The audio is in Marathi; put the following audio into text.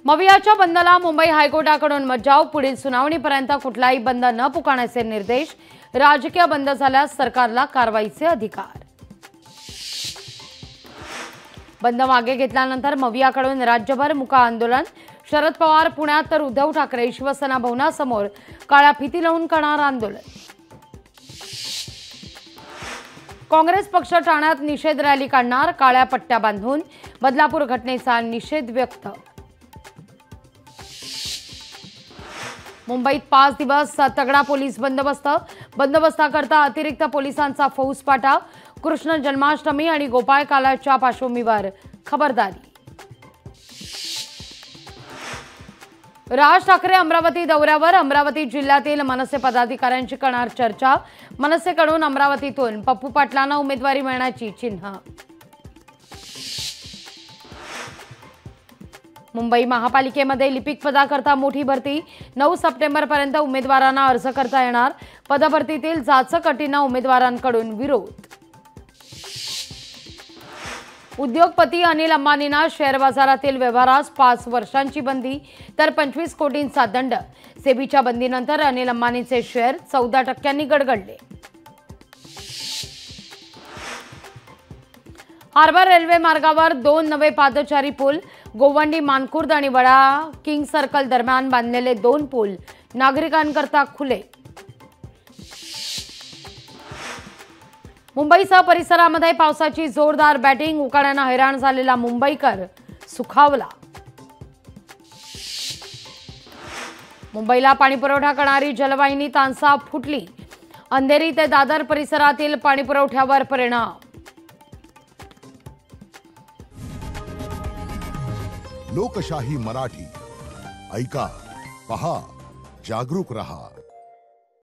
मवियाच्या बंदला मुंबई हायकोर्टाकडून मज्जाव। पुढील सुनावणीपर्यंत कुठलाही बंद न पुकारण्याचे निर्देश। राजकीय बंद झाल्यास सरकारला कारवाईचे अधिकार। बंद मागे घेतल्यानंतर मवियाकडून राज्यभर मुका आंदोलन। शरद पवार पुण्यात तर उद्धव ठाकरे शिवसेना भवनासमोर काळ्या फिती लावून करणार आंदोलन। काँग्रेस पक्ष ठाण्यात निषेध रॅली काढणार। काळ्या पट्ट्या बांधून बदलापूर घटनेचा निषेध व्यक्त। मुंबईत 5 दिवस तगडा पोलीस बंदोबस्त। बंदोबस्ताकरता अतिरिक्त पोलिसांचा फौजपाटा। कृष्ण जन्माष्टमी आणि गोपाळ कालाच्या पार्श्वभूमीवर खबरदारी। राज ठाकरे अमरावती दौऱ्यावर। अमरावती जिल्ह्यातील मनसे पदाधिकाऱ्यांची करणार चर्चा। मनसेकडून अमरावतीतून पप्पू पाटलांना उमेदवारी मिळण्याची चिन्ह। मुंबई महापालिकेमध्ये लिपिक पदाकरता मोठी भरती। 9 सप्टेंबरपर्यंत उमेदवारांना अर्ज करता येणार। पदभरतीतील जाचक अटींना उमेदवारांकडून विरोध। उद्योगपती अनिल अंबानींना शेअर बाजारातील व्यवहारास 5 वर्षांची बंदी तर 25 कोटींचा दंड। सेबीच्या बंदीनंतर अनिल अंबानींचे शेअर 14% गडगडले। हार्बर रेल्वे मार्गावर 2 नवे पादचारी पूल। गोवंडी मानखुर्द आणि वडा किंग सर्कल दरम्यान बांधलेले 2 पूल नागरिकांकरता खुले। मुंबईसह परिसरामध्ये पावसाची जोरदार बॅटिंग। उकाड्याने हैराण झालेला मुंबईकर सुखावला। मुंबईला पाणीपुरवठा करणारी जलवाहिनी तानसा फुटली। अंधेरी ते दादर परिसरातील पाणीपुरवठ्यावर परिणाम। लोकशाही मराठी ऐका, पहा, जागरूक रहा।